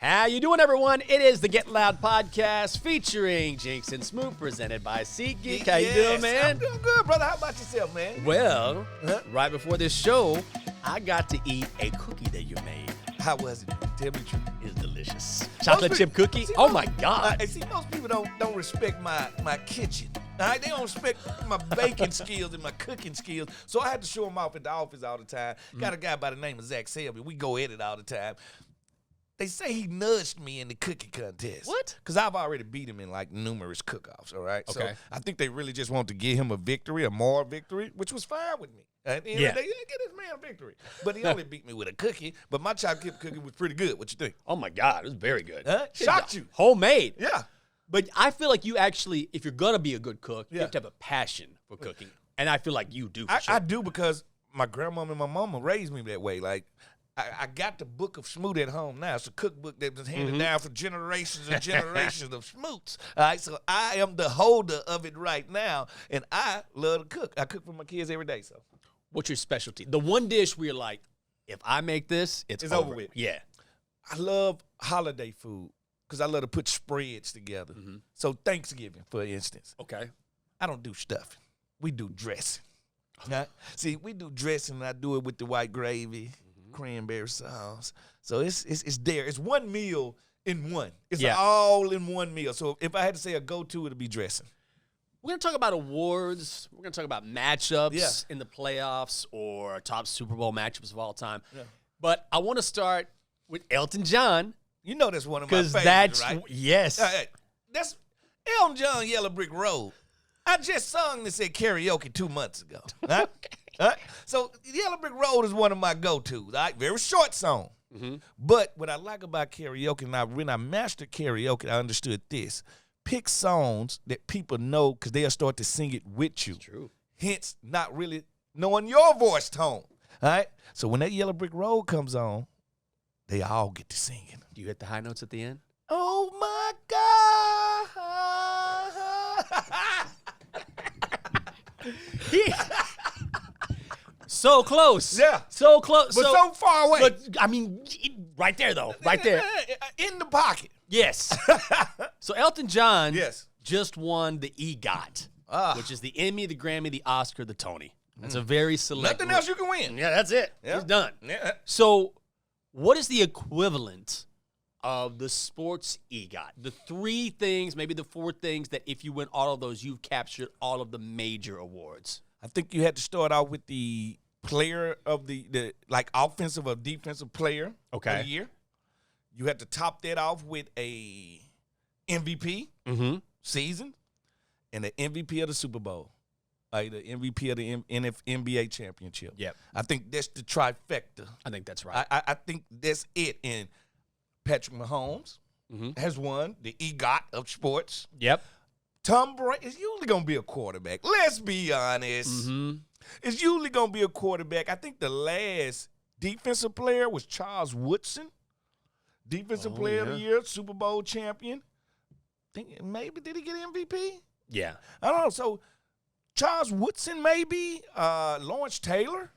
How you doing, everyone? It is the Get Loud podcast featuring Jinx and Smoot, presented by SeatGeek. How you doing, man? I'm doing good, brother. How about yourself, man? Well, right before this show, I got to eat a cookie that you made. How was it? Tell me the truth. It's delicious. Chocolate chip cookie? Oh, my God. See, most people don't respect my kitchen. All right? They don't respect my baking skills and my cooking skills. So I had to show them off at the office all the time. Got a guy by the name of Zach Selby. We go at it all the time. They say he nudged me in the cookie contest. What? Because I've already beat him in, like, numerous cook-offs, all right? Okay. So I think they really just want to give him a victory, a moral victory, which was fine with me. At the end of the day, get this man a victory. But he only beat me with a cookie. But my chocolate chip cookie was pretty good. What you think? Oh, my God. It was very good. Huh? Shocked you. Homemade. Yeah. But I feel like you actually, if you're going to be a good cook, you Yeah. have to have a passion for cooking. And I feel like you do, for sure. I do, because my grandmama and my mama raised me that way. Like, I got the book of Smoot at home now. It's a cookbook that was handed down for generations and generations of Smoots. All right, so I am the holder of it right now, and I love to cook. I cook for my kids every day. So, What's your specialty? The one dish where you're like, if I make this, it's over with. Yeah. I love holiday food because I love to put spreads together. So Thanksgiving, for instance, Okay. I don't do stuffing. We do dressing. Now, see, we do dressing, and I do it with the white gravy, cranberry sauce. So it's there. It's one meal in one. It's an all-in-one meal. So if I had to say a go-to, it'd be dressing. We're going to talk about awards. We're going to talk about matchups in the playoffs or top Super Bowl matchups of all time. Yeah. But I want to start with Elton John. You know that's one of my favorites, that's, right? Yes. That's Elton John, Yellow Brick Road. I just sung this at karaoke 2 months ago. Huh? So Yellow Brick Road is one of my go-tos. Right? Very short song. But what I like about karaoke, and when I mastered karaoke, I understood this. Pick songs that people know because they'll start to sing it with you. That's true. Hence, not really knowing your voice tone. All right? So when that Yellow Brick Road comes on, they all get to singing. Do you hit the high notes at the end? Oh, my God. So close. Yeah. So close. But so far away. But, I mean, right there, though. Right there. In the pocket. Yes. So Elton John Yes. just won the EGOT, which is the Emmy, the Grammy, the Oscar, the Tony. That's a very select Nothing else you can win. Yeah, that's it. Yeah. He's done. Yeah. So what is the equivalent of the sports EGOT? The three things, maybe the four things that if you win all of those, you've captured all of the major awards. I think you had to start out with the player of the like offensive or defensive player of the year. You had to top that off with a MVP season and the MVP of the Super Bowl. The MVP of the NBA championship. Yep. I think that's the trifecta. I think that's right. I think that's it. And Patrick Mahomes has won the EGOT of sports. Yep. Tom Brady is usually going to be a quarterback. Let's be honest. It's usually going to be a quarterback. I think the last defensive player was Charles Woodson. Defensive player of the year, Super Bowl champion. Think maybe did he get MVP? Yeah. I don't know. So Charles Woodson maybe, Lawrence Taylor.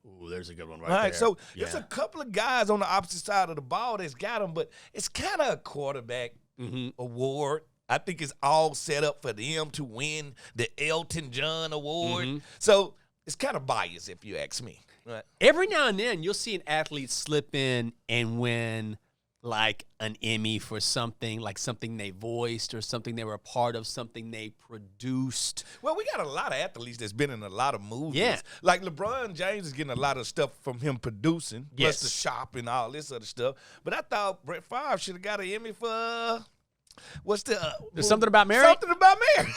Ooh, there's a good one All right, there. so there's a couple of guys on the opposite side of the ball that's got them, but it's kind of a quarterback award. I think it's all set up for them to win the Elton John Award. So it's kind of biased if you ask me. Right. Every now and then, you'll see an athlete slip in and win like an Emmy for something, like something they voiced or something they were a part of, something they produced. Well, we got a lot of athletes that's been in a lot of movies. Yeah. Like LeBron James is getting a lot of stuff from him producing, plus the shop and all this other stuff. But I thought Brett Favre should have got an Emmy for, what's the? There's something about Mary? Something about Mary.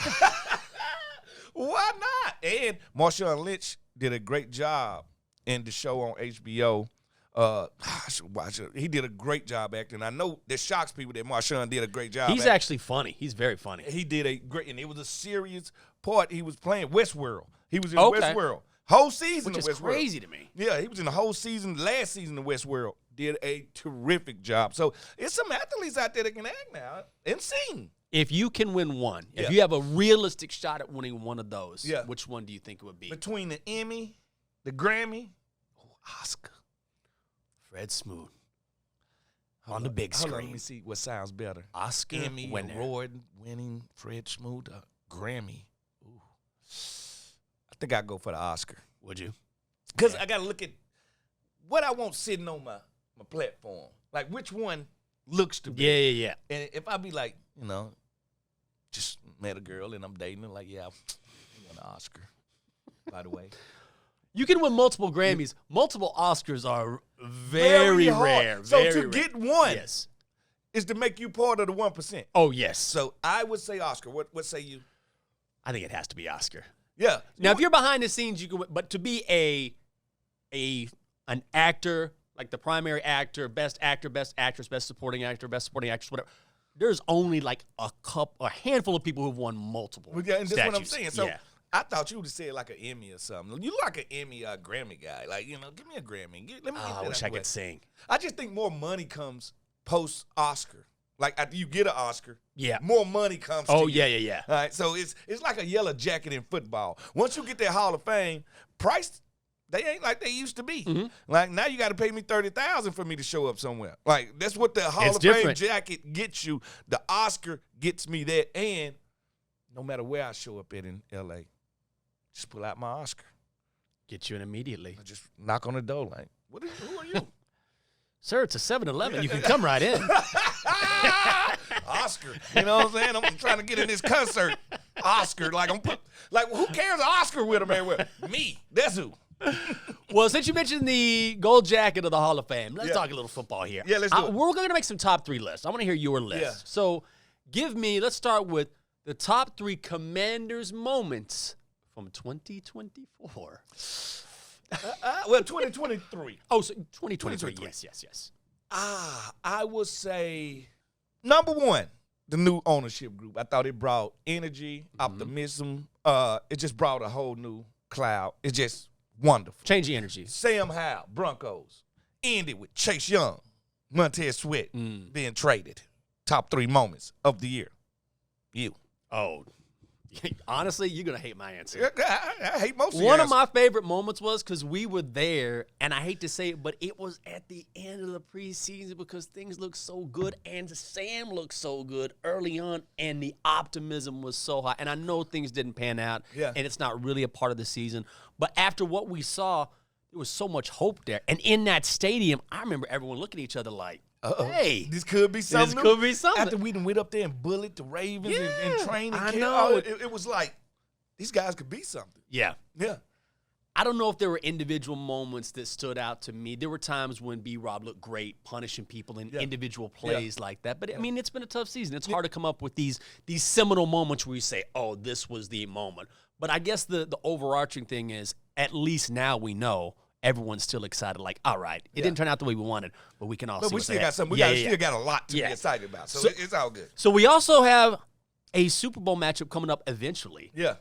Why not? And Marshawn Lynch did a great job in the show on HBO. I should watch it. He did a great job acting. I know that shocks people that Marshawn did a great job. He's actually funny. He's very funny. He did a great, and it was a serious part. He was playing Westworld. He was in Westworld. Whole season Which of is Westworld. crazy to me. Yeah, he was in the whole season, last season of Westworld. Did a terrific job. So it's some athletes out there that can act now and sing. If you can win one, if you have a realistic shot at winning one of those, which one do you think it would be? Between the Emmy, the Grammy, Oscar. Fred Smoot. on the big Hold on, screen. let me see what sounds better. Oscar Emmy winner. award-winning Fred Smoot, Grammy. Ooh. I think I'd go for the Oscar. Would you? Because I got to look at what I want sitting on my platform. Like, which one looks to be. Yeah. And if I be like, just met a girl and I'm dating her, like, yeah, I won an Oscar, by the way. You can win multiple Grammys. Multiple Oscars are very hard. rare. So very to rare. get one Yes. is to make you part of the 1%. Oh, yes. So I would say Oscar. What say you? I think it has to be Oscar. Yeah. Now, if you're behind the scenes, you can win. But to be an actor, like the primary actor, best actress, best supporting actress, whatever, there's only like a handful of people who've won multiple. Well, yeah, and that's what I'm statues. saying. So yeah. I thought you would have said like an Emmy or something. You like an Emmy or a Grammy guy. Like, give me a Grammy. Let me get I that wish out I the way. could sing. I just think more money comes post-Oscar. Like, after you get an Oscar, Yeah. more money comes Oh, to you. yeah. All right, so it's like a yellow jacket in football. Once you get that Hall of Fame, price, they ain't like they used to be. Mm-hmm. Like, now you got to pay me $30,000 for me to show up somewhere. Like, that's what the Hall It's of Fame different. jacket gets you. The Oscar gets me that, and no matter where I show up at in L.A., just pull out my Oscar. Get you in immediately. I just knock on the door like, who are you? Sir, it's a 7-Eleven. You can come right in. Oscar. You know what I'm saying? I'm trying to get in this concert. Oscar. Like, who cares an Oscar with him everywhere? Me. That's who. Well, since you mentioned the gold jacket of the Hall of Fame, let's Yeah. talk a little football here. Yeah, let's do it. We're going to make some top 3 lists. I want to hear your list. Yeah. So let's start with the top 3 Commanders moments from 2024. Well, 2023. Oh, so 2023. 2023. Yes. I would say, number one, the new ownership group. I thought it brought energy, optimism. It just brought a whole new cloud. It's just wonderful. Change the energy. Sam Howell, Broncos, ended with Chase Young, Montez Sweat being traded. Top 3 moments of the year. You. Oh, honestly, you're going to hate my answer. I hate most of One your of my favorite moments was because we were there, and I hate to say it, but it was at the end of the preseason because things looked so good, and Sam looked so good early on, and the optimism was so high. And I know things didn't pan out, and it's not really a part of the season. But after what we saw, there was so much hope there. And in that stadium, I remember everyone looking at each other like, hey, this could be something. This could be something. After we done went up there and bullied the Ravens and trained, I and know. it was like these guys could be something. Yeah. Yeah. I don't know if there were individual moments that stood out to me. There were times when B-Rob looked great, punishing people in individual plays like that. But, I mean, it's been a tough season. It's hard to come up with these seminal moments where you say, oh, this was the moment. But I guess the overarching thing is at least now we know everyone's still excited. Like, all right, it didn't turn out the way we wanted, but we can all see But we what still they got have. something. We still got a lot to be excited about. So it's all good. So we also have a Super Bowl matchup coming up eventually. Yeah.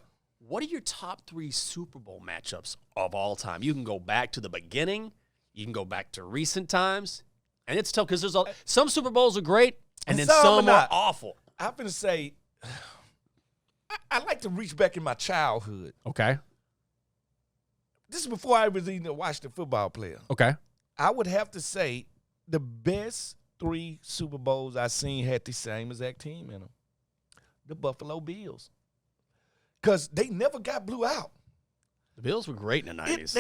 What are your top 3 Super Bowl matchups of all time? You can go back to the beginning. You can go back to recent times. And it's tough because some Super Bowls are great, and then some are awful. I'm going to say, I like to reach back in my childhood. Okay. This is before I was even a Washington football player. Okay. I would have to say the best 3 Super Bowls I seen had the same exact team in them. The Buffalo Bills. Because they never got blew out. The Bills were great in the 90s.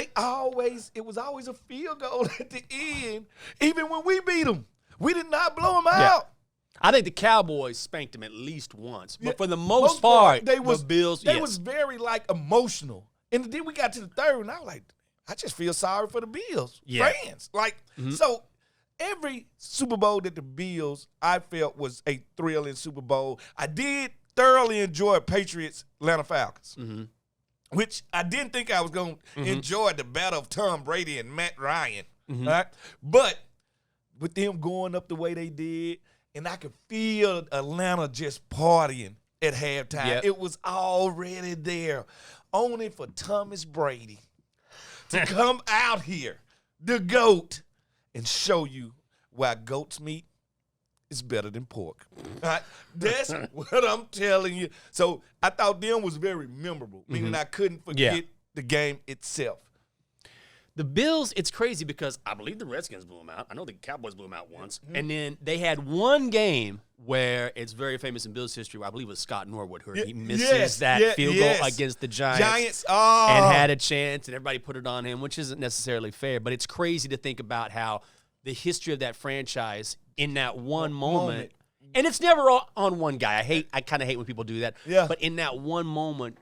It was always a field goal at the end, even when we beat them. We did not blow them out. I think the Cowboys spanked them at least once. But for the most part, the Bills, they was very, emotional. And then we got to the third, and I was like, I just feel sorry for the Bills fans. So every Super Bowl that the Bills, I felt, was a thrilling Super Bowl. I did thoroughly enjoy Patriots, Atlanta Falcons, which I didn't think I was going to enjoy the battle of Tom Brady and Matt Ryan. Right? But with them going up the way they did, and I could feel Atlanta just partying at halftime. Yep. It was already there. Only for Thomas Brady to come out here, the GOAT, and show you why goat's meat is better than pork. Right? That's what I'm telling you. So I thought them was very memorable, meaning I couldn't forget the game itself. The Bills, it's crazy because I believe the Redskins blew them out. I know the Cowboys blew them out once. And then they had one game where it's very famous in Bills history, where I believe it was Scott Norwood, who he misses that field goal against the Giants. And had a chance, and everybody put it on him, which isn't necessarily fair. But it's crazy to think about how the history of that franchise in that one moment. And it's never on one guy. I kind of hate when people do that. Yeah. But in that one moment,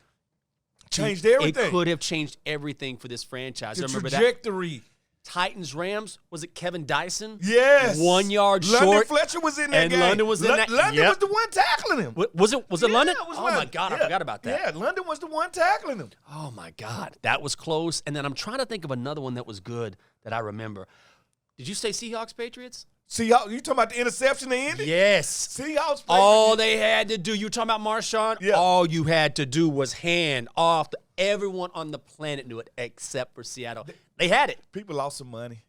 changed everything. It could have changed everything for this franchise. The Remember trajectory. that? Titans, Rams, was it Kevin Dyson? Yes. 1 yard London short. Fletcher was in that and game. London was in that. London was the one tackling him. Was it London? It was oh, London. my God, I forgot about that. Yeah, London was the one tackling him. Oh, my God. That was close. And then I'm trying to think of another one that was good that I remember. Did you say Seahawks, Patriots? Seahawks, you talking about the interception they ended? Yes. Seahawks. All they had to do, you talking about Marshawn? Yeah. All you had to do was hand off. Everyone on the planet knew it except for Seattle. They had it. People lost some money.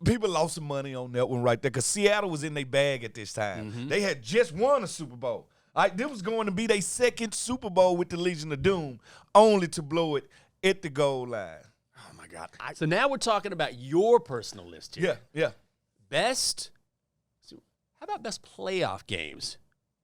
People lost some money on that one right there because Seattle was in their bag at this time. Mm-hmm. They had just won a Super Bowl. This was going to be their second Super Bowl with the Legion of Doom, only to blow it at the goal line. Oh, my God. So now we're talking about your personal list here. Yeah. How about best playoff games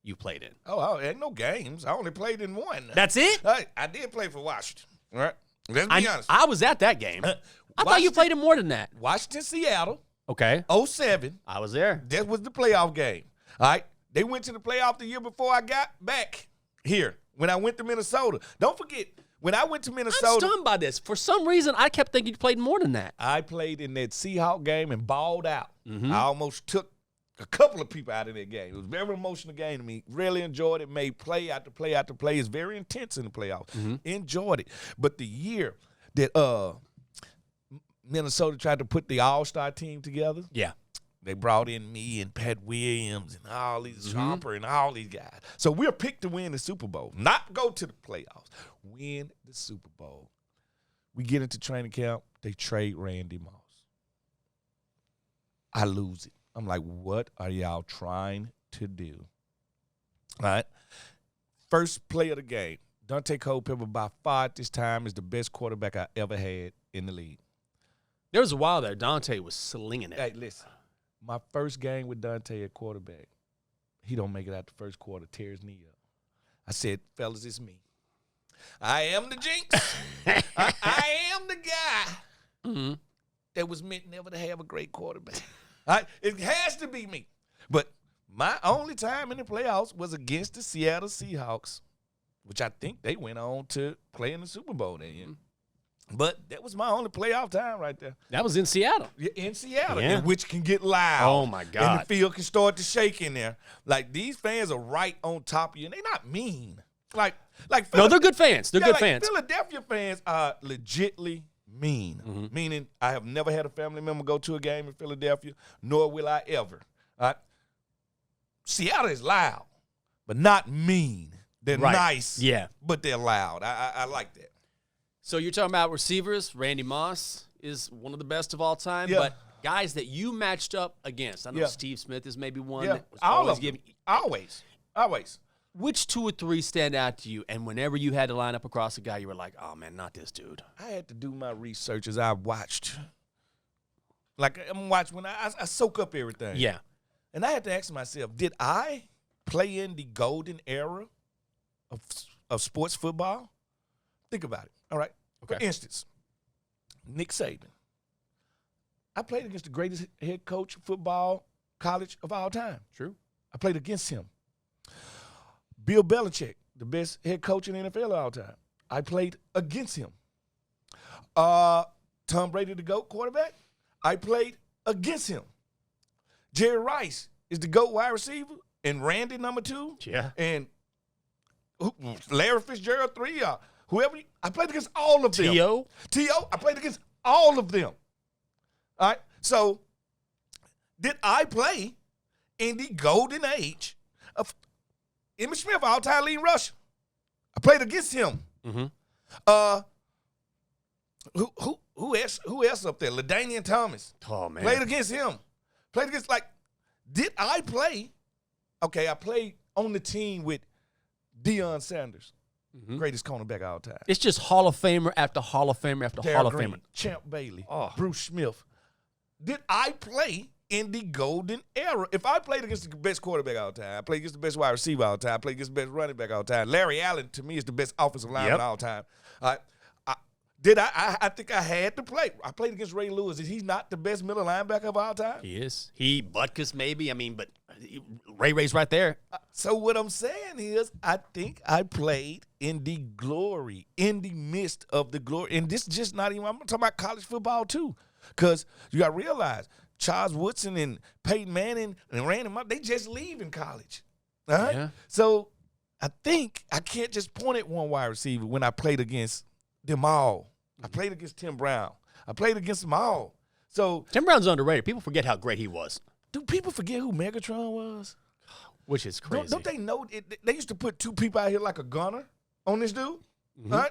you played in? Oh, ain't no games. I only played in one. That's it? I did play for Washington. All right. Let's be honest. I was at that game. I thought you played in more than that. Washington, Seattle, Okay. 07. I was there. That was the playoff game. All right. They went to the playoff the year before I got back here when I went to Minnesota. Don't forget, when I went to Minnesota. I'm stunned by this. For some reason, I kept thinking you played more than that. I played in that Seahawk game and balled out. Mm-hmm. I almost took a couple of people out of that game. It was a very emotional game to me. Really enjoyed it. Made play after play after play. It's very intense in the playoffs. Mm-hmm. Enjoyed it. But the year that Minnesota tried to put the all-star team together, Yeah. they brought in me and Pat Williams and all these Chomper and all these guys. So we're picked to win the Super Bowl, not go to the playoffs. Win the Super Bowl. We get into training camp. They trade Randy Moss. I lose it. I'm like, what are y'all trying to do? All right. First play of the game. Dante Culpepper by far at this time is the best quarterback I ever had in the league. There was a while there. Dante was slinging it. Hey, listen. My first game with Dante at quarterback, he don't make it out the first quarter, tears knee up. I said, fellas, it's me. I am the jinx. I am the guy that was meant never to have a great quarterback. It has to be me. But my only time in the playoffs was against the Seattle Seahawks, which I think they went on to play in the Super Bowl that year. But that was my only playoff time right there. That was in Seattle. Yeah, in Seattle, Yeah. which can get loud. Oh, my God. And the field can start to shake in there. Like, these fans are right on top of you, and they're not mean. Like No, they're good fans. They're good like fans. Philadelphia fans are legitly mean. Meaning, I have never had a family member go to a game in Philadelphia, nor will I ever. Seattle is loud, but not mean. They're nice, but they're loud. I like that. So you're talking about receivers. Randy Moss is one of the best of all time. Yeah. But guys that you matched up against, I know Yeah. Steve Smith is maybe one Yeah, that was all always of them. giving. Always. Which 2 or 3 stand out to you? And whenever you had to line up across a guy, you were like, oh, man, not this dude. I had to do my research as I watched. Like, I'm watching when I soak up everything. Yeah. And I had to ask myself, did I play in the golden era of sports football? Think about it. All right. Okay. For instance, Nick Saban. I played against the greatest head coach of football college of all time. True. I played against him. Bill Belichick, the best head coach in the NFL of all time. I played against him. Tom Brady, the GOAT quarterback. I played against him. Jerry Rice is the GOAT wide receiver, and Randy number 2. Yeah. And Larry Fitzgerald 3. Whoever. I played against all of them. T.O. I played against all of them. All right. So, did I play in the golden age of Emmitt Smith, all-time leading rusher? I played against him. Who else up there? LaDainian Thomas. Oh, man. Played against him. Played against, did I play? Okay, I played on the team with Deion Sanders. Greatest cornerback of all time. It's just Hall of Famer after Hall of Famer after Hall of Green, Famer. Champ Bailey, Oh. Bruce Smith. Did I play in the golden era? If I played against the best quarterback all the time, I played against the best wide receiver all the time, I played against the best running back all the time. Larry Allen, to me, is the best offensive lineman all the time. I think I had to play. I played against Ray Lewis. Is he not the best middle linebacker of all time? He is. Butkus maybe. I mean, but Ray's right there. So what I'm saying is, I think I played in the glory, in the midst of the glory. And this is just not even, I'm talking about college football too. Because you got to realize, Charles Woodson and Peyton Manning and Randy Moss, they just leaving college. All right? Yeah. So I think I can't just point at one wide receiver when I played against them all. I played against Tim Brown. I played against them all. So Tim Brown's underrated. People forget how great he was, do people forget who Megatron was? which is crazy. Don't they know they used to put two people out here like a gunner on this dude? Right?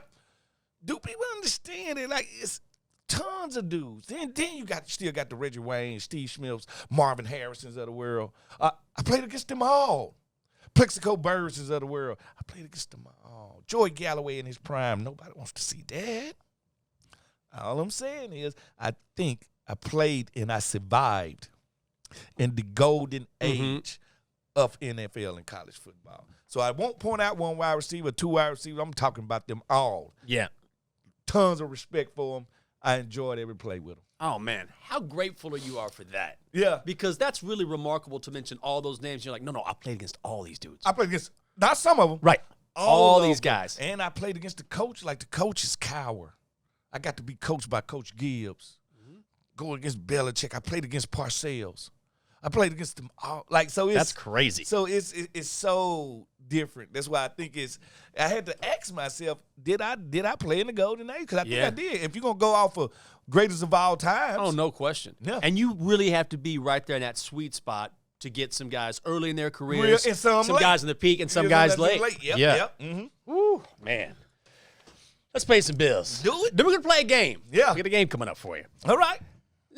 Do people understand it? Like, it's tons of dudes. Then you still got the Reggie Wayne, Steve Smiths, Marvin Harrisons of the world. I played against them all. Plexico Burris's of the world. I played against them all. Joey Galloway in his prime. Nobody wants to see that. All I'm saying is, I think I played and I survived in the golden age of NFL and college football. So I won't point out one wide receiver, two wide receivers. I'm talking about them all. Yeah. Tons of respect for them. I enjoyed every play with them. Oh, man. How grateful you are for that. Yeah. Because that's really remarkable to mention all those names. You're like, no, I played against all these dudes. I played against, not some of them. Right. All these guys. And I played against the coach, like the coach's cower. I got to be coached by Coach Gibbs. Going against Belichick. I played against Parcells. I played against them all. Like, so it's, That's crazy. So it's so different. That's why I think I had to ask myself, did I play in the golden age? Because I think I did. If you're going to go off of greatest of all times. Oh, no question. Yeah. And you really have to be right there in that sweet spot to get some guys early in their careers, and some late. guys in the peak, and some guys late. Yep, yeah. Yep. Mm-hmm. Woo, man. Let's pay some bills. Do it. Then we're going to play a game. Yeah. We got a game coming up for you. All right.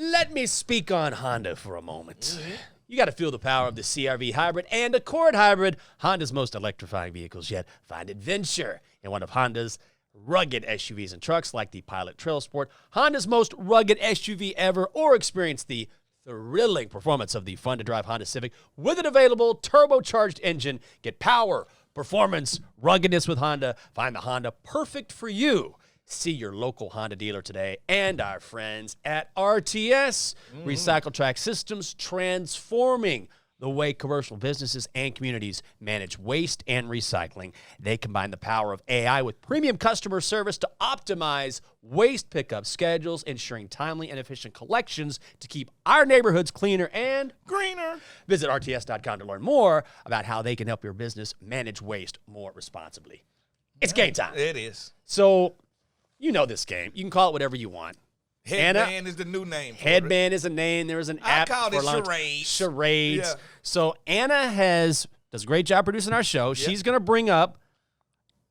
Let me speak on Honda for a moment. You got to feel the power of the CR-V Hybrid and Accord Hybrid, Honda's most electrifying vehicles yet. Find adventure in one of Honda's rugged SUVs and trucks like the Pilot Trail Sport, Honda's most rugged SUV ever, or experience the thrilling performance of the fun-to-drive Honda Civic with an available turbocharged engine. Get power, performance, ruggedness with Honda. Find the Honda perfect for you. See your local Honda dealer today and our friends at RTS. Recycle Track Systems, transforming the way commercial businesses and communities manage waste and recycling. They combine the power of AI with premium customer service to optimize waste pickup schedules, ensuring timely and efficient collections to keep our neighborhoods cleaner and Greener. Visit RTS.com to learn more about how they can help your business manage waste more responsibly. It's game time. It is. So, you know this game. You can call it whatever you want. Headband is the new name for Headband is a name. There is an app. called it for launch. Charades. Charades. Yeah. So Anna does a great job producing our show. She's going to bring up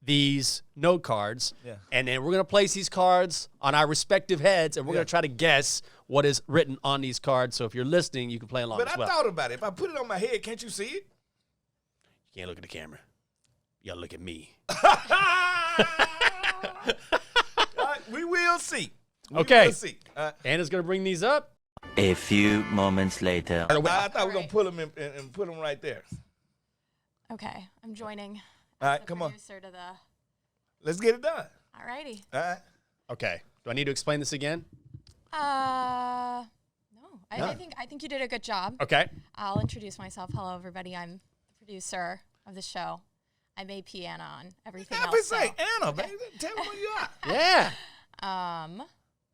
these note cards, and then we're going to place these cards on our respective heads, and we're going to try to guess what is written on these cards. So if you're listening, you can play along But as well. I thought about it. If I put it on my head, can't you see it? You can't look at the camera. You got to look at me. We will see. Okay. We'll see. Anna's going to bring these up. A few moments later. I thought we were going to pull them and put them right there. Okay, I'm joining. All right, the come on. producer to the. Let's get it done. Alrighty. All right. Okay. Do I need to explain this again? No. I think you did a good job. Okay. I'll introduce myself. Hello, everybody. I'm the producer of the show. I'm AP Anna on everything I else. say Anna, baby. Tell me where you are. Yeah.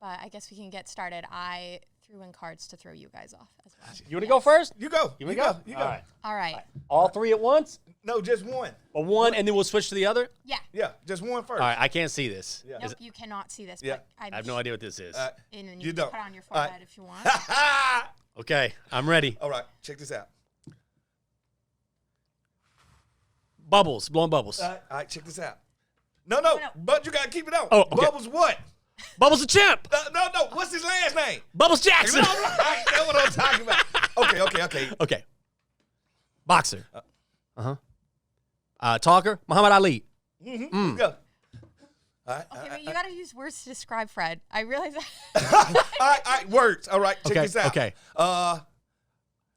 But I guess we can get started. I threw in cards to throw you guys off as well. You want to go first? You go. You want to go? You go. All right. All right. All three at once? No, just one. Or one, and then we'll switch to the other? Yeah. Yeah, just one first. All right, I can't see this. Yeah. Nope, you cannot see this. Yeah. But I have no idea what this is. And then You you can don't. put it on your All right. forehead if you want. Okay, I'm ready. All right, check this out. Bubbles, blowing bubbles. All right, check this out. No, but you got to keep it on. Oh, okay. Bubbles what? Bubbles the champ. No, what's his last name? Bubbles Jackson. No, right, that's what I'm talking about. Okay. Okay. Boxer. Talker, Muhammad Ali. Let's go. All right. Okay, but you got to use words to describe Fred. I realize that. All right, words. All right, check this out. Okay.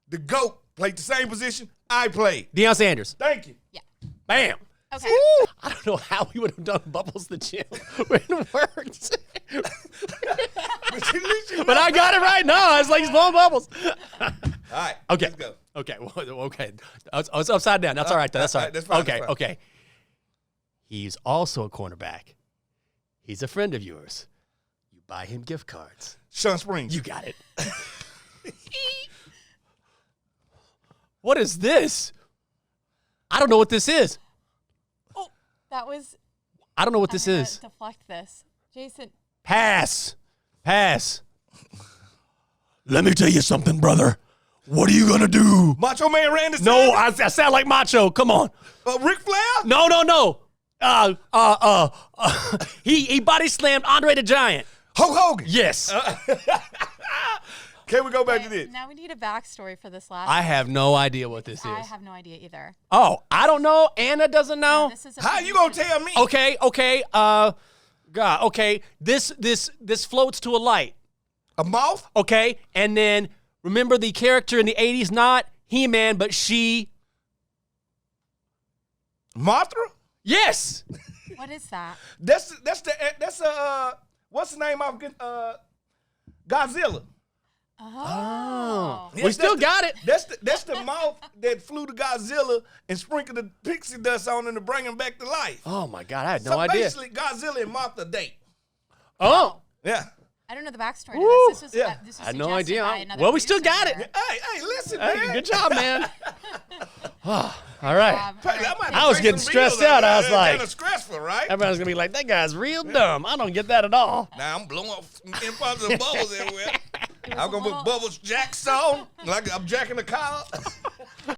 The GOAT played the same position I played. Deion Sanders. Thank you. Yeah. Bam. Okay. I don't know how we would have done Bubbles the Gym with words. But I got it right now. It's like he's blowing bubbles. All right. Okay. Let's go. Okay. Okay. It's upside down. That's all right. That's all right. That's fine, Okay. that's fine. Okay. He's also a cornerback. He's a friend of yours. You buy him gift cards. Sean Springs. You got it. What is this? I don't know what this is. That was. I don't know what I'm this gonna is. Deflect this. Jason. Pass. Let me tell you something, brother. What are you gonna do? Macho Man Randy No, Savage? I sound like Macho. Come on. Ric Flair? No. He body slammed Andre the Giant. Hulk Hogan. Yes. Can we go back to this? Now we need a backstory for this last. I have no idea what this I is. have no idea either. Oh, I don't know. Anna doesn't know. No, this is a How you gonna tell me? Okay. God. Okay. This floats to a light. A moth? Okay, and then remember the character in the '80s, not He-Man, but she. Mothra? Yes. What is that? That's what's the name of Godzilla? Oh. We Yes, still that's got it. That's the moth that flew to Godzilla and sprinkled the pixie dust on him to bring him back to life. Oh my God, I had no So idea. basically, Godzilla and Mothra date. Oh, Yeah. I don't know the backstory Woo. to this. This was, Yeah. this was I had no suggested idea. by another Well, we still producer got it. here. Hey, listen, man. hey, good job, man. All right. Hey, that might be I was pay getting some stressed bills out. I was That's like- kind of stressful, right? Everybody's gonna be like, "That guy's real dumb." I don't get that at all. Now I'm blowing up impossible bubbles everywhere. I'm gonna little- put bubbles jacks on like I'm jacking the car.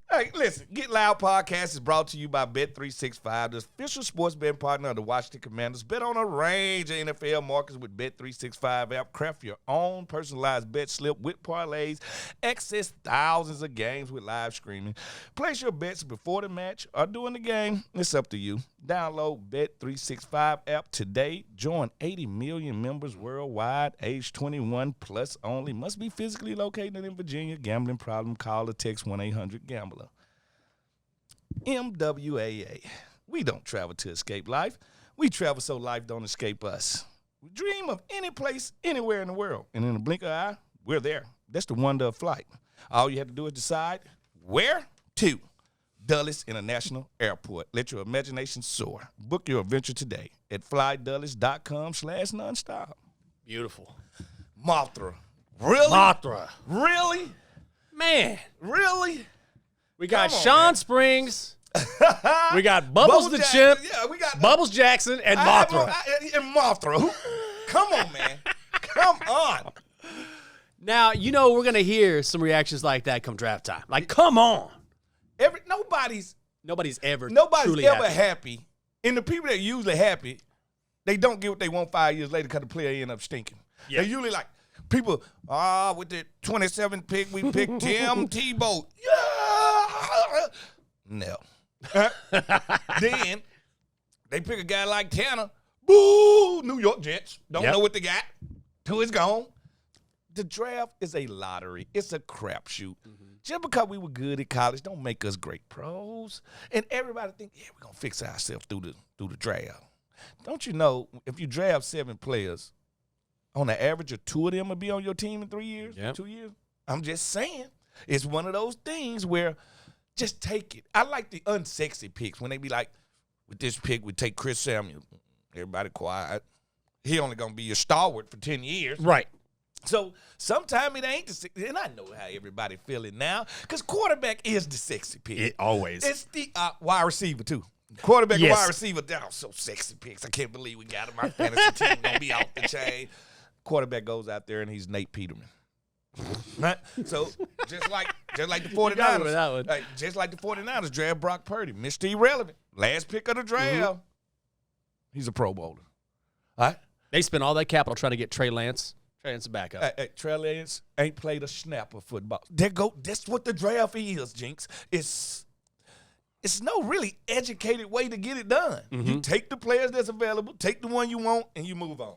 Hey, listen, Get Loud Podcast is brought to you by Bet365, the official sports betting partner of the Washington Commanders. Bet on a range of NFL markets with Bet365 app. Craft your own personalized bet slip with parlays. Access thousands of games with live streaming. Place your bets before the match or during the game. It's up to you. Download Bet365 app today. Join 80 million members worldwide. Age 21 plus only. Must be physically located in Virginia. Gambling problem? Call or text 1-800-GAMBLER. MWAA. We don't travel to escape life. We travel so life don't escape us. We dream of any place, anywhere in the world. And in the blink of an eye, we're there. That's the wonder of flight. All you have to do is decide where to. Dulles International Airport. Let your imagination soar. Book your adventure today at flydulles.com/nonstop. Beautiful. Mothra. Really? Mothra. Really? Man, Really? we got Come on, Sean man. Springs. We got Bubbles the Jackson. Chimp. Yeah, we got Bubbles Jackson and Mothra. And Mothra. Come on, man. Come on. Now, you know we're going to hear some reactions like that come draft time. Like, come on. Nobody's Nobody's ever ever happy. happy. And the people that are usually happy, they don't get what they want 5 years later because the player end up stinking. Yeah. They usually like, people, with the 27th pick, we picked Tim Tebow. Yeah. No. Then they pick a guy like Tanner. Boo! New York Jets. Don't Yep. know what they got. Till it's gone. The draft is a lottery. It's a crapshoot. Just because we were good at college don't make us great pros. And everybody think, yeah, we're going to fix ourselves through the draft. Don't you know, if you draft 7 players, on the average of 2 of them will be on your team in 3 years, Yep. 2 years? I'm just saying. It's one of those things where just take it. I like the unsexy picks when they be like, with this pick, we take Chris Samuel. Everybody quiet. He only going to be your stalwart for 10 years. Right. So sometimes it ain't the sexy. And I know how everybody feeling now because quarterback is the sexy pick. It always. It's the wide receiver, too. Quarterback and Yes. wide receiver, they're all so sexy picks. I can't believe we got him. My fantasy team going to be off the chain. Quarterback goes out there, and he's Nate Peterman. Right? So just like the 49ers. got me with that one. Like, just like the 49ers draft Brock Purdy. Mr. Irrelevant. Last pick of the draft. He's a Pro Bowler. All right? They spent all that capital trying to get Trey Lance. Trey Lance back up. Hey, Trey Lance ain't played a snap of football. That's what the draft is, Jinx. it's no really educated way to get it done. Mm-hmm. You take the players that's available, take the one you want, and you move on.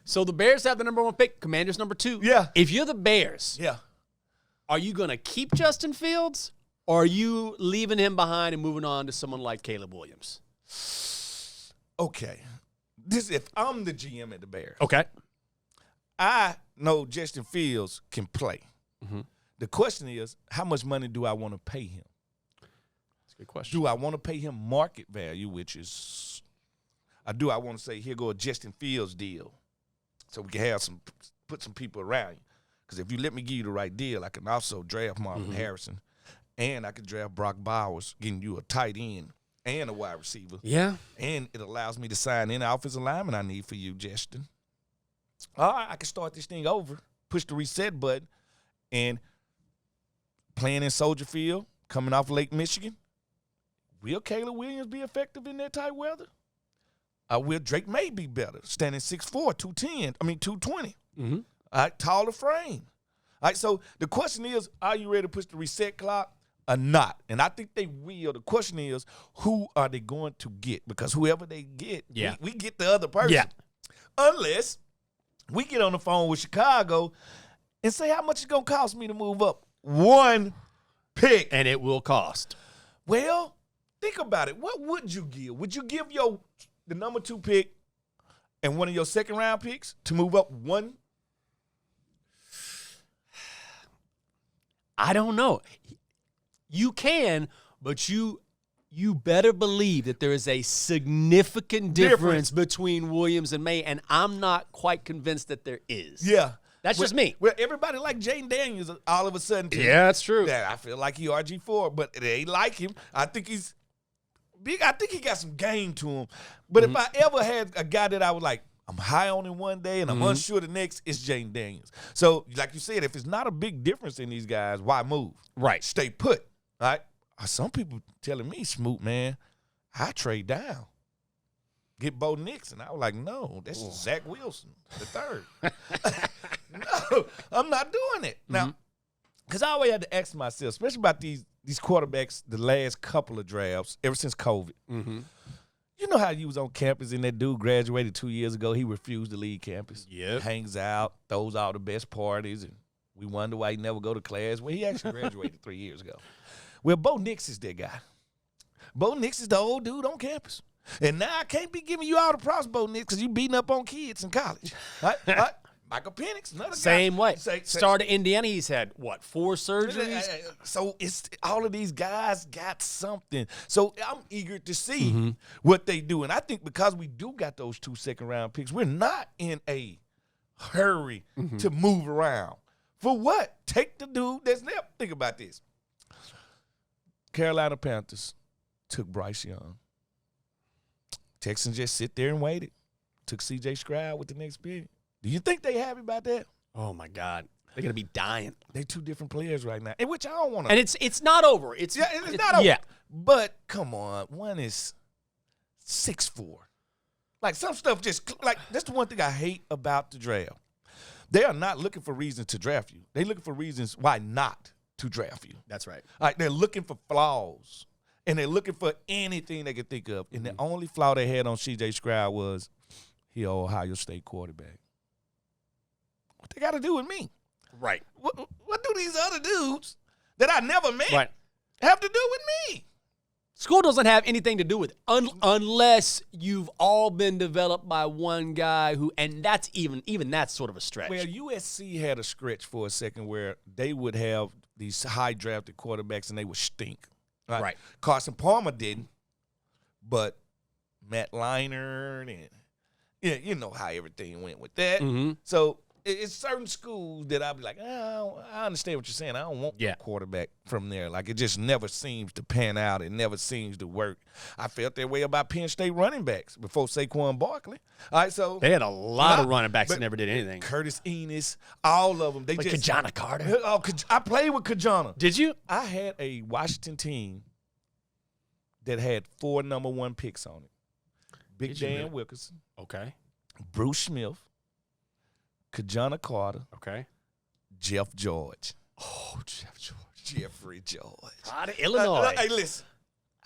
So the Bears have the number 1 pick. Commanders number 2. Yeah. If you're the Bears, Yeah. are you going to keep Justin Fields, or are you leaving him behind and moving on to someone like Caleb Williams? Okay. This if I'm the GM at the Bears. Okay. I know Justin Fields can play. Mm-hmm. The question is, how much money do I want to pay him? That's a good question. Do I want to pay him market value, which is, or do I want to say, here go a Justin Fields deal, so we can have put some people around you? Because if you let me give you the right deal, I can also draft Marvin Harrison, and I can draft Brock Bowers, getting you a tight end and a wide receiver. Yeah. And it allows me to sign any offensive lineman I need for you, Justin. All right, I can start this thing over, push the reset button, and playing in Soldier Field, coming off Lake Michigan. Will Caleb Williams be effective in that tight weather? Will Drake May be better, standing 6'4", 220. Mm-hmm. All right, taller frame. All right, so the question is, are you ready to push the reset clock or not? And I think they will. The question is, who are they going to get? Because whoever they get, we get the other person. Yeah. Unless we get on the phone with Chicago and say how much it's going to cost me to move up 1 pick. And it will cost. Well, think about it. What would you give? Would you give the number 2 pick and one of your second-round picks to move up 1? I don't know. You can, but you better believe that there is a significant difference between Williams and May, and I'm not quite convinced that there is. Yeah. That's just me. Well, everybody like Jaden Daniels all of a sudden. Yeah, that's true. Yeah, I feel like he RG4, but it ain't like him. I think he's big. I think he got some game to him. But if I ever had a guy that I was like, I'm high on him one day and I'm unsure the next, it's Jaden Daniels. So, like you said, if it's not a big difference in these guys, why move? Right. Stay put. All right. Some people telling me, Smoot, man, I trade down. Get Bo Nixon. I was like, no, that's Zach Wilson, the third. No, I'm not doing it. Now, because I always had to ask myself, especially about these quarterbacks, the last couple of drafts, ever since COVID. Mm-hmm. You know how you was on campus and that dude graduated 2 years ago. He refused to leave campus. Yep. Hangs out, throws all the best parties, and we wonder why he never go to class. Well, he actually graduated 3 years ago. Well, Bo Nix is that guy. Bo Nix is the old dude on campus. And now I can't be giving you all the props, Bo Nix, because you beating up on kids in college. Right? Michael Penix, another guy. Same way. Started Indiana. He's had, 4 surgeries? So it's all of these guys got something. So I'm eager to see what they do. And I think because we do got those 2 second-round picks, we're not in a hurry to move around. For what? Take the dude that's there. Think about this. Carolina Panthers took Bryce Young. Texans just sit there and waited. Took C.J. Stroud with the next pick. Do you think they happy about that? Oh, my God. They're going to be dying. They're 2 different players right now, in which I don't want to. And it's not over. It's not over. Yeah. But, come on, one is 6'4". Like, some stuff just – like, that's the one thing I hate about the draft. They are not looking for reasons to draft you. They're looking for reasons why not to draft you. That's right. All right, they're looking for flaws, and they're looking for anything they can think of. And the only flaw they had on C.J. Stroud was he an Ohio State quarterback. What they got to do with me? Right. What do these other dudes that I never met have to do with me? School doesn't have anything to do with it unless you've all been developed by one guy and that's even that's sort of a stretch. Well, USC had a stretch for a second where they would have these high drafted quarterbacks and they would stink. Right. Carson Palmer didn't, but Matt Leinart and you know how everything went with that. Mm-hmm. So it's certain schools that I'll be like, oh, I understand what you're saying. I don't want a quarterback from there. Like, it just never seems to pan out. It never seems to work. I felt that way about Penn State running backs before Saquon Barkley. All right, so they had a lot of running backs that never did anything. Curtis Enis, all of them. They like just Kajana Carter. Oh, I played with Kajana. Did you? I had a Washington team that had 4 number 1 picks on it. Big Dan Wilkerson. Okay. Bruce Smith. Kajana Carter. Okay. Jeff George. Oh, Jeff George. Jeffrey George. Out of Illinois. Hey, listen.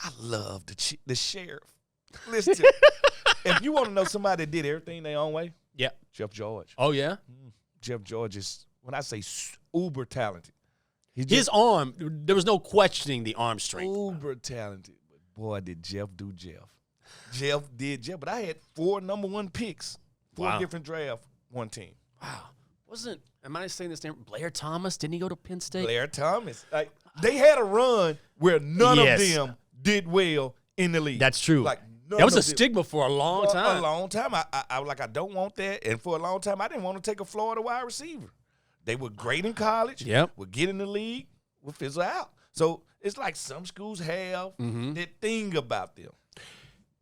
I love the sheriff. Listen, to if you want to know somebody that did everything their own way, Yeah. Jeff George. Oh, yeah? Jeff George is, when I say uber talented, he's His arm, there was no questioning the arm strength. uber talented. But boy, did Jeff do Jeff. Jeff did Jeff. But I had 4 number 1 picks, 4 Wow. different drafts, 1 team. Wow. Am I saying this name? Blair Thomas? Didn't he go to Penn State? Blair Thomas. Like, they had a run where none Yes. of them did well in the league. That's true. Like, none That was a of them- stigma for a long For time. a long time. I was like, I don't want that. And for a long time, I didn't want to take a Florida wide receiver. They were great in college. Yep. Would get in the league, would fizzle out. So it's like some schools have that thing about them.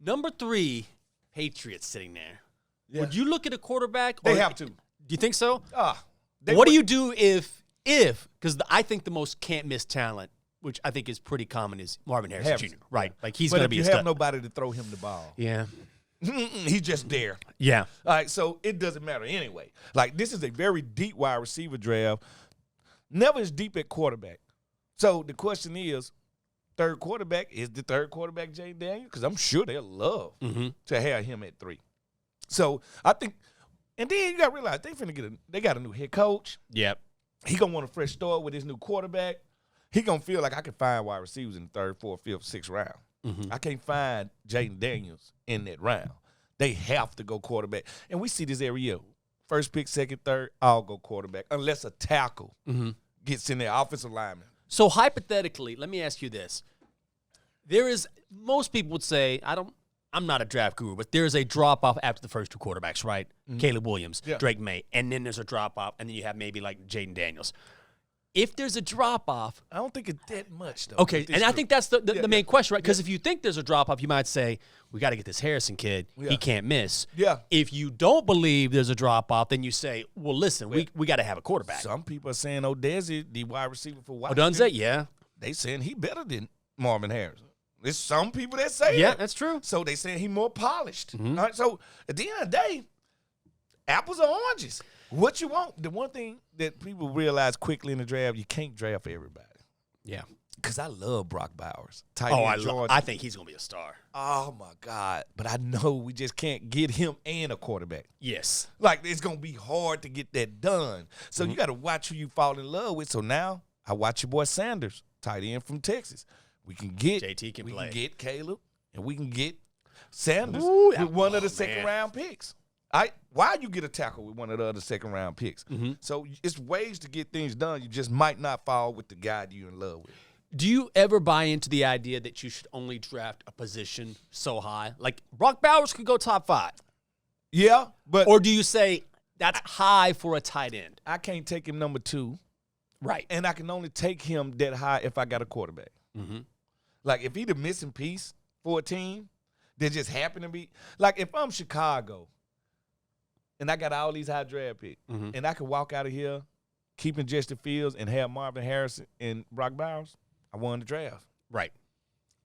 Number 3, Patriots sitting there. Yeah. Would you look at a quarterback? They or- have to. Do you think so? They What do were- you do if because I think the most can't miss talent, which I think is pretty common, is Marvin Harrison Harrison. Jr. Right, like he's But going to if be you a have stud. nobody to throw him the ball, Yeah, he's just there. yeah. All right, so it doesn't matter anyway. Like, this is a very deep wide receiver draft. Never as deep at quarterback. So the question is, third quarterback, is the third quarterback Jay Daniels? Because I'm sure they'll love to have him at 3. So I think, and then you got to realize they got a new head coach. Yep. He going to want a fresh start with his new quarterback. He going to feel like I can find wide receivers in the 3rd, 4th, 5th, 6th round. I can't find Jaden Daniels in that round. They have to go quarterback. And we see this every year. First pick, second, third, all go quarterback. Unless a tackle gets in there, offensive lineman. So hypothetically, let me ask you this: most people would say, I'm not a draft guru, but there's a drop off after the first 2 quarterbacks, right? Caleb Williams, Yeah. Drake May, and then there's a drop off, and then you have maybe like Jaden Daniels. If there's a drop off, I don't think it's that much, though. okay, This and I group. think that's the Yeah, main yeah. question, right? Because if you think there's a drop off, you might say, we got to get this Harrison kid. Yeah. He can't miss. Yeah. If you don't believe there's a drop off, then you say, well, listen, we got to have a quarterback. Some people are saying Odesi, the wide receiver for Oh, Washington. Odunze, yeah. They saying he better than Marvin Harrison. There's some people that say Yeah, that. that's true. So they saying he more polished. All right, so at the end of the day, apples or oranges. What you want. The one thing that people realize quickly in the draft, you can't draft everybody. Yeah. Because I love Brock Bowers. Tight Oh, end Georgia. I think he's going to be a star. Oh, my God. But I know we just can't get him and a quarterback. Yes. Like, it's going to be hard to get that done. So you got to watch who you fall in love with. So now I watch your boy Sanders, tight end from Texas. We can get JT can we play. can get Caleb, and we can get Sanders Ooh, with one of the man. second-round picks. Why you get a tackle with one of the other second-round picks? So it's ways to get things done. You just might not fall with the guy you're in love with. Do you ever buy into the idea that you should only draft a position so high? Like Brock Bowers could go top 5. Yeah, but Or do you say that's high for a tight end? I can't take him number 2, Right. and I can only take him that high if I got a quarterback. Like, if he the missing piece for a team that just happen to be – like, if I'm Chicago and I got all these high draft picks and I can walk out of here keeping Justin Fields and have Marvin Harrison and Brock Bowers, I won the draft. Right.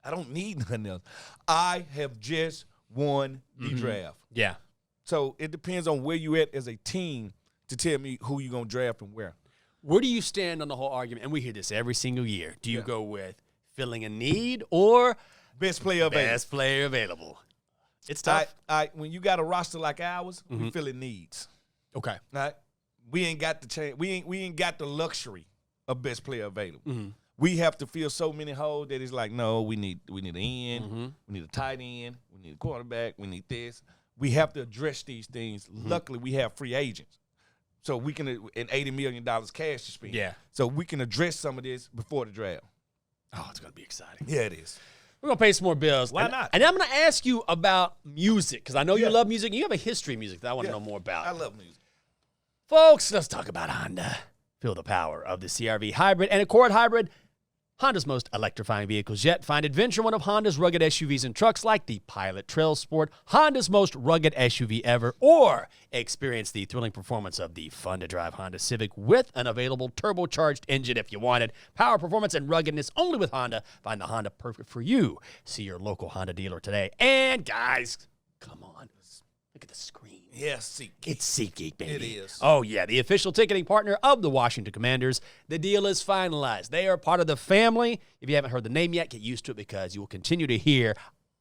I don't need nothing else. I have just won the draft. Yeah. So it depends on where you at as a team to tell me who you're going to draft and where. Where do you stand on the whole argument? And we hear this every single year. Do you go with filling a need or Best player available. best player available? It's tough. When you got a roster like ours, we feel it needs. Okay. Right? We ain't got the change. We ain't got the luxury of best player available. We have to fill so many holes that it's like, no, we need an end, we need a tight end, we need a quarterback, we need this. We have to address these things. Luckily, we have free agents, so we can and $80 million cash to spend. Yeah. So we can address some of this before the draft. Oh, it's going to be exciting. Yeah, it is. We're going to pay some more bills. Why And- not? And I'm going to ask you about music because I know you Yeah. love music. And you have a history of music that I want to Yeah. know more about. I love music. Folks, let's talk about Honda. Feel the power of the CR-V Hybrid and Accord Hybrid, Honda's most electrifying vehicles yet. Find adventure in one of Honda's rugged SUVs and trucks like the Pilot Trail Sport, Honda's most rugged SUV ever, or experience the thrilling performance of the fun-to-drive Honda Civic with an available turbocharged engine if you want it. Power, performance, and ruggedness only with Honda. Find the Honda perfect for you. See your local Honda dealer today. And guys, come on. Look at the screen. Yes, SeatGeek. It's SeatGeek, baby. It is. Oh, yeah, the official ticketing partner of the Washington Commanders. The deal is finalized. They are part of the family. If you haven't heard the name yet, get used to it because you will continue to hear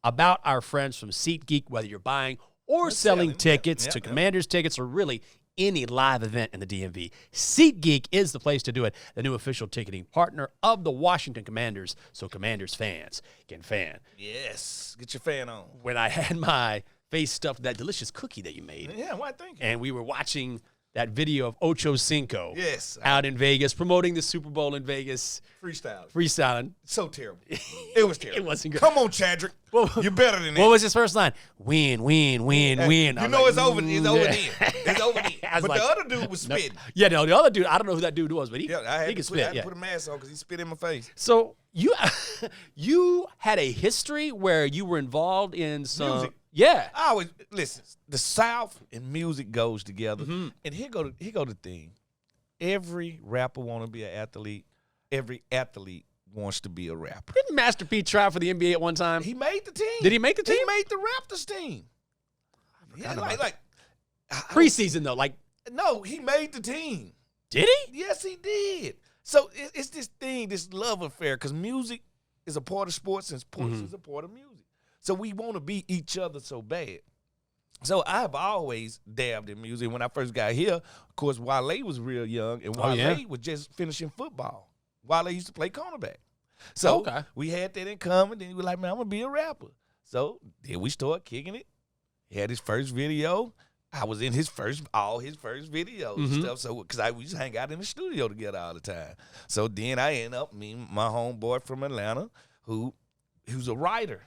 about our friends from SeatGeek, whether you're buying or selling tickets to Commanders tickets or really any live event in the DMV. SeatGeek is the place to do it, the new official ticketing partner of the Washington Commanders, so Commanders fans can fan. Yes. Get your fan on. When I had my face stuffed with that delicious cookie that you made, Yeah, why thank you. and we were watching that video of Ocho Cinco Yes. out in Vegas, promoting the Super Bowl in Vegas, freestyling. So terrible. It was terrible. It wasn't good. Come on, Chadrick. You're better than that. What was his first line? Win, win, win, win. You know it's over. It's over then. It's over then. I was But like, the other dude was spitting. Yeah, no, the other dude, I don't know who that dude was, but he I could spit. had to put a mask on because he spit in my face. So you had a history where you were involved in some Music. Yeah. I always listen. The South and music goes together, Mm-hmm. and here go the thing. Every rapper want to be an athlete. Every athlete wants to be a rapper. Didn't Master P try for the NBA at one time? He made the team. Did he make the team? He made the Raptors team. Yeah, like Preseason though, like no, he made the team. did he? Yes, he did. So it's this thing, this love affair, because music is a part of sports and sports is a part of music. So we want to be each other so bad. So I have always dabbed in music. When I first got here, of course, Wale was real young, and Wale was just finishing football. Wale used to play cornerback. So we had that in common. Then he was like, man, I'm going to be a rapper. So then we started kicking it. He had his first video. I was in all his first videos and stuff. So, because we used to hang out in the studio together all the time. So then I ended up meeting my homeboy from Atlanta who's a writer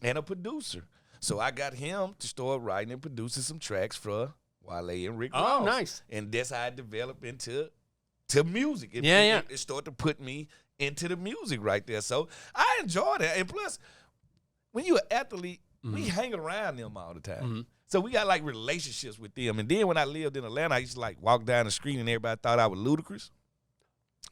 and a producer. So I got him to start writing and producing some tracks for Wale and Rick Ross. Oh, nice. And that's how I developed into music. It started to put me into the music right there. So I enjoyed it. And plus, when you're an athlete, we hang around them all the time. So we got like relationships with them. And then when I lived in Atlanta, I used to like walk down the street and everybody thought I was ludicrous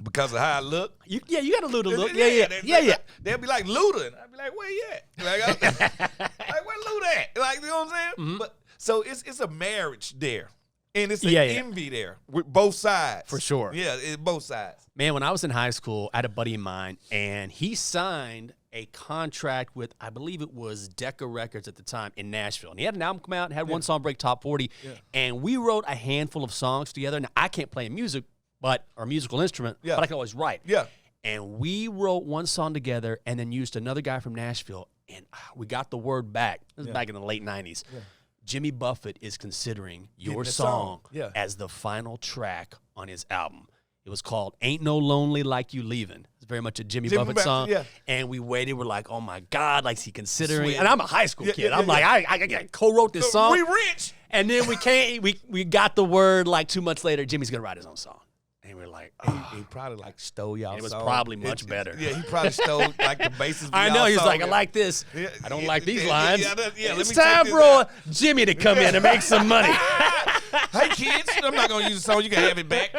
because of how I look. You got a Luda look. Yeah. They'll be like, Luda. And I'd be like, where you at? Like where Luda at? Like, you know what I'm saying? But so it's a marriage there. And it's an envy there with both sides. For sure. Yeah, it's both sides. Man, when I was in high school, I had a buddy of mine, and he signed a contract with, I believe it was Decca Records at the time in Nashville. And he had an album come out and had one song break top 40. And we wrote a handful of songs together. Now, I can't play a musical instrument, but I can always write. Yeah. And we wrote one song together and then used another guy from Nashville. And we got the word back. This was back in the late 90s. Yeah. Jimmy Buffett is considering your song as the final track on his album. It was called Ain't No Lonely Like You Leavin'. It's very much a Jimmy Buffett song. Yeah. And we waited. We're like, oh, my God, like, is he considering? Sweet. And I'm a high school kid. I'm like, I co-wrote this song. We rich. And then we got the word like 2 months later, Jimmy's going to write his own song. And we're like, oh. He probably like stole y'all. It was probably much better. Yeah, he probably stole like the bases. I know. He's like, I like this. I don't like these lines. It's time for Jimmy to come in and make some money. Hey kids, I'm not gonna use the song. You can have it back.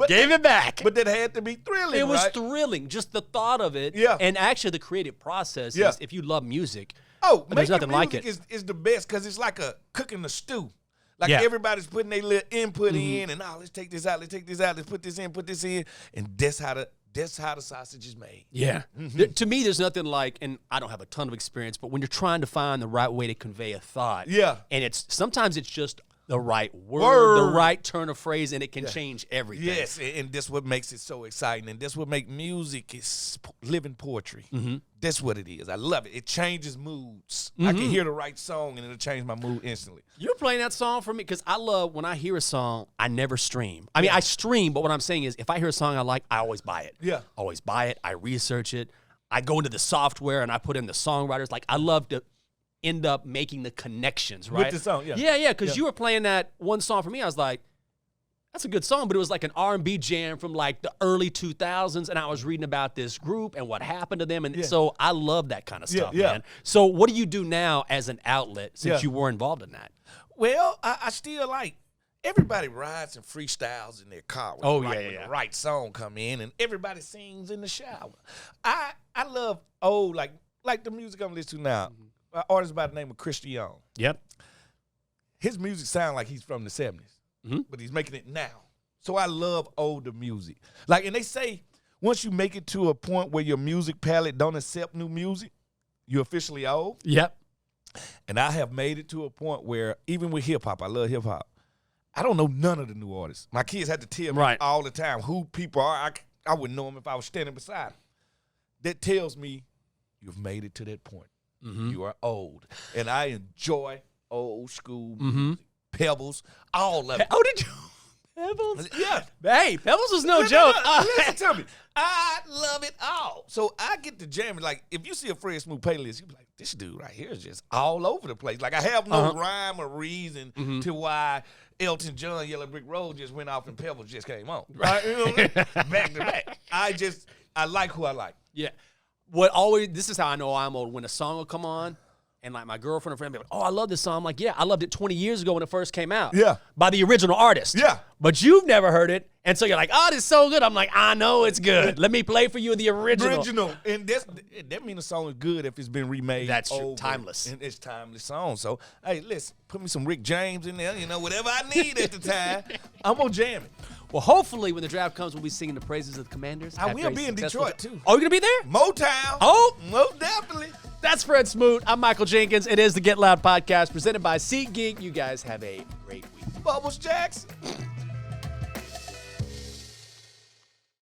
Gave it back. But that had to be thrilling. It was thrilling. Just the thought of it. Yeah. And actually, the creative process is, if you love music. Oh, there's nothing like it. Is the best because it's like a cooking a stew. Like everybody's putting their little input in, and let's take this out, let's put this in, and that's how the sausage is made. Yeah. To me, there's nothing like, and I don't have a ton of experience, but when you're trying to find the right way to convey a thought, and sometimes it's just the right word, the right turn of phrase, and it can change everything. Yes, and that's what makes it so exciting, and that's what makes music is living poetry. That's what it is. I love it. It changes moods. I can hear the right song, and it'll change my mood instantly. You're playing that song for me because I love when I hear a song, I never stream. I mean, I stream, but what I'm saying is if I hear a song I like, I always buy it. Yeah. Always buy it. I research it. I go into the software, and I put in the songwriters. Like, I love to end up making the connections, right? With the song, because you were playing that one song for me. I was like, that's a good song, but it was like an R&B jam from like the early 2000s, and I was reading about this group and what happened to them, and so I love that kind of stuff, man. So what do you do now as an outlet since you were involved in that? Well, I still like, everybody rides and freestyles in their car when the right song come in, and everybody sings in the shower. I love like the music I'm listening to now. an artist by the name of Christian. Yep. His music sounds like he's from the 70s, but he's making it now. So I love older music. Like, and they say once you make it to a point where your music palette don't accept new music, you're officially old. Yep. And I have made it to a point where even with hip hop, I love hip hop. I don't know none of the new artists. My kids had to tell me all the time who people are. I wouldn't know them if I was standing beside them. That tells me you've made it to that point. You are old. And I enjoy old school music. Pebbles, all of it. Oh, did you? Pebbles? Yeah. Hey, Pebbles was no joke. Listen to me. I love it all. So I get to jamming. Like, if you see a Fred Smooth playlist, you be like, this dude right here is just all over the place. Like, I have no rhyme or reason to why Elton John, Yellow Brick Road just went off and Pebbles just came on. Right? You know what I mean? Back to back. I like who I like. Yeah. This is how I know I'm old. When a song will come on, and like my girlfriend or friend will be like, oh, I love this song. I'm like, yeah, I loved it 20 years ago when it first came out. Yeah. By the original artist. Yeah. But you've never heard it. And so you're like, oh, this is so good. I'm like, I know it's good. Let me play for you the original. And that means a song is good if it's been remade. That's true. Over. Timeless. And it's timeless song. So, hey, listen, put me some Rick James in there, whatever I need at the time. I'm going to jam it. Well, hopefully when the draft comes, we'll be singing the praises of the Commanders. I will be in Detroit, too. Oh, you're going to be there? Motown. Oh. Most definitely. That's Fred Smoot. I'm Michael Jenkins. It is the Get Loud podcast presented by SeatGeek. You guys have a great week. Bubbles Jackson.